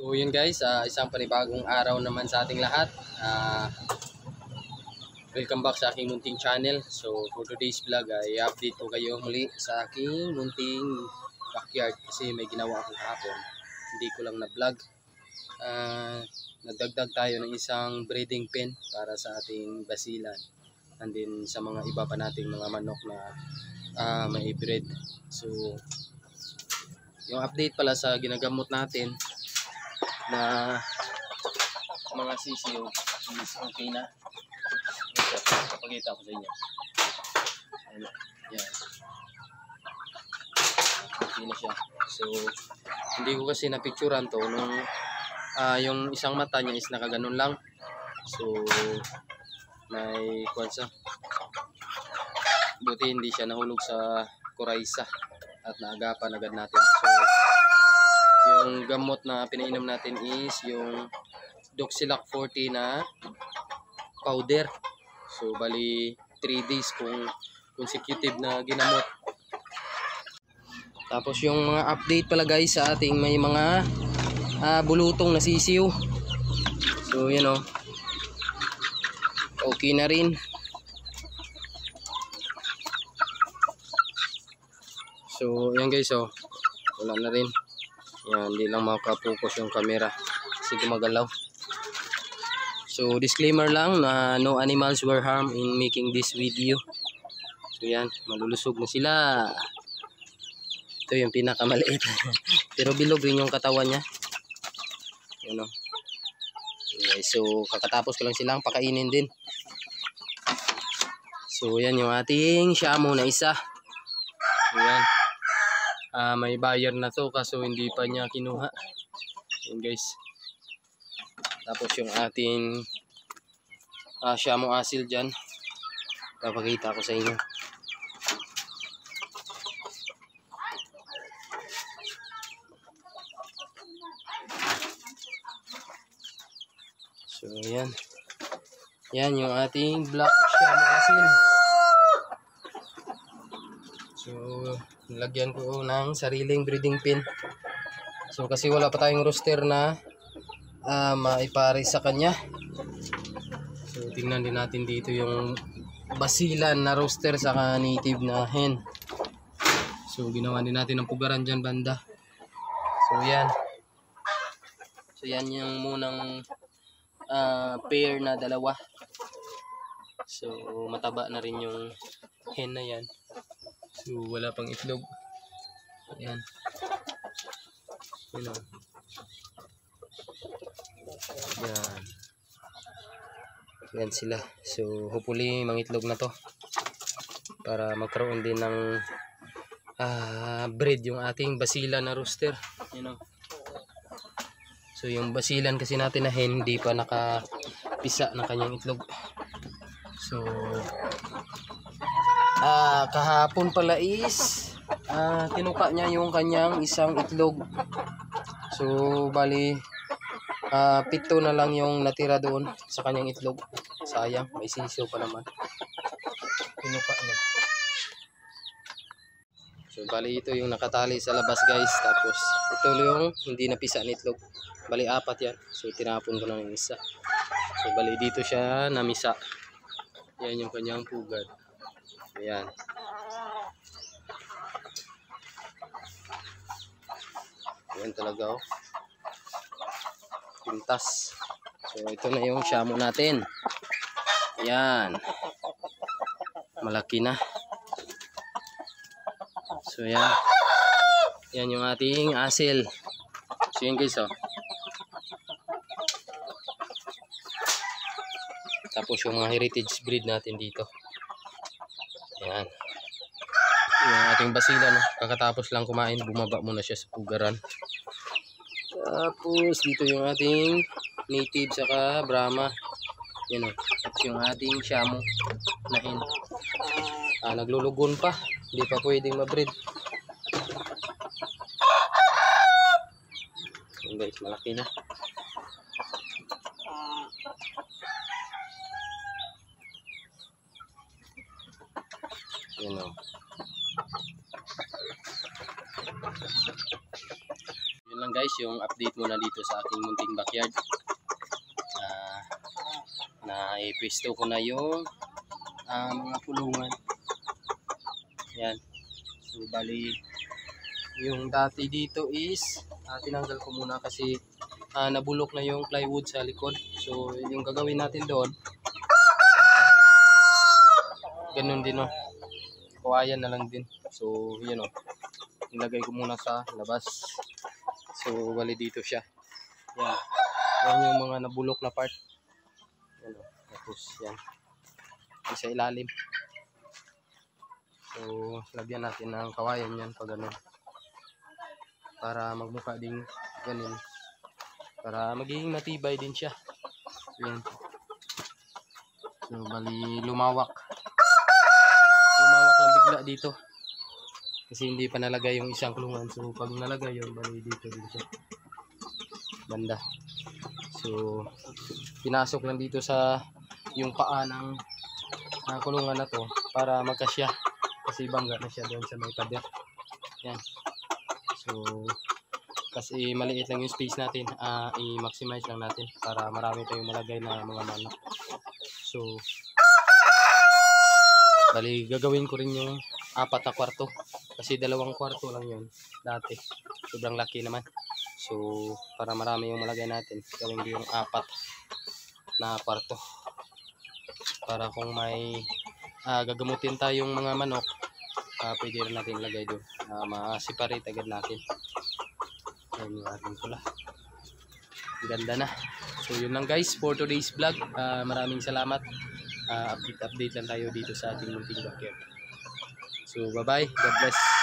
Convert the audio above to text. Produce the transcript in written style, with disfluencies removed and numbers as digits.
So yun guys, isang panibagong araw naman sa ating lahat. Welcome back sa aking munting channel. So for today's vlog ay update ko kayo muli sa aking munting backyard kasi may ginawa akong kahapon. Hindi ko lang na vlog. Nagdagdag tayo ng isang breeding pen para sa ating basilan. And then sa mga iba pa nating mga manok na may breed. So yung update pala sa ginagamot natin na mga sisiyo is okay na. Pakita ko sa inyo. Yan. Okay na siya. So hindi ko kasi napicturan to nung yung isang mata niya is nakaganon lang. So may kwansa. Buti hindi siya nahulog sa kuraysa at naagapan agad natin. So yung gamot na pinainom natin is yung Doxilac 40 na powder. So bali 3 days kung consecutive na ginamot. Tapos yung mga update pala guys sa ating may mga bulutong na sisiw. So yun o. Okay na rin. So yan guys o. Wala na rin. Yan, hindi lang makapokus yung camera kasi gumagalaw. So disclaimer lang na no animals were harmed in making this video. So yan, malulusog na sila. Ito yung pinakamaliit. Pero bilog rin yung katawan niya. Yan o. Okay, so kakatapos ko lang silang pakainin din. So yan yung ating Shamo na isa. So yan. May buyer na to kaso hindi pa niya kinuha. Yan guys. Tapos yung ating Shamo asil dyan. Papakita ko sa inyo. So yan. Yan yung ating black Shamo asil. So nilagyan ko ng sariling breeding pin. So kasi wala pa tayong rooster na maipare sa kanya. So tingnan din natin dito yung basilan na rooster sa native na hen. So ginawa din natin ng pugaran dyan banda. So yan. So yan yung munang pair na dalawa. So mataba na rin yung hen na yan. So wala pang itlog. Ayan. Yan o. Yan. Yan sila. So hopefully mangitlog na to. Para magkaroon din ng breed yung ating basilan na rooster. Yan o. So yung basilan kasi natin na hen hindi pa nakapisa ng kanyang itlog. So kahapon pala is tinuka niya yung kanyang isang itlog. So bali 7 na lang yung natira doon sa kanyang itlog. Sayang, may sisiyo pa naman. Tinuka niya. So bali ito yung nakatali sa labas guys. Tapos ito yung hindi napisa ng itlog. Bali 4 yan. So tinapon ko na ng isa. So bali dito siya namisa. Yan yung kanyang pugad. Ayan. Ayan talaga oh. Pintas. So ito na yung Shamo natin. Ayan. Malaki na. So ayan. Yan yung ating asil. So yan guys oh. Tapos yung mga heritage breed natin dito. Ayan. Yung ating basilan, no? Kakatapos lang kumain, bumaba muna siya sa pugaran. Tapos dito yung ating native saka Brahma. Yan o. Tapos yung ating Shamo na hen. Naglulugon pa. Hindi pa pwedeng mabreed. Yan guys, malaki na. Yan o. Yun lang guys, yung update muna dito sa aking munting backyard. Na ipisto ko na yung mga kulungan. Yan. So bali yung dati dito is tinanggal ko muna kasi nabulok na yung plywood sa likod. So yung gagawin natin doon, ganun din, kawayan na lang din. So yun, nilagay ko muna sa labas. So bali dito siya. Yan. Yan yung mga nabulok na part. Yan, tapos yan. Yung sa ilalim. So lagyan natin ng kawayan yan pag ganun. Para magmukha din ganun. Para magiging matibay din siya. Yan. So bali lumawak. Lumawak lang bigla dito. Kasi hindi pa nalagay yung isang kulungan. So pag nalagay yun, bali dito din siya. Banda. So pinasok lang dito sa yung paa ng kulungan na to para magkasya. Kasi bangga na siya doon sa may pader. Yan. So kasi maliit lang yung space natin, i-maximize lang natin para marami tayong malagay na mga manok. So bali gagawin ko rin yung 4 na kwarto kasi 2 kwarto lang yun dati, sobrang laki naman. So para marami yung malagay natin, gawin ko yung 4 na kwarto para kung may gagamutin tayong mga manok, pwede rin natin ilagay doon, ma-separate agad natin. Ayan yung ating pula. Ganda na. So yun lang guys for today's vlog. Maraming salamat. Update lang tayo dito sa ating munting backyard. So bye bye. God bless.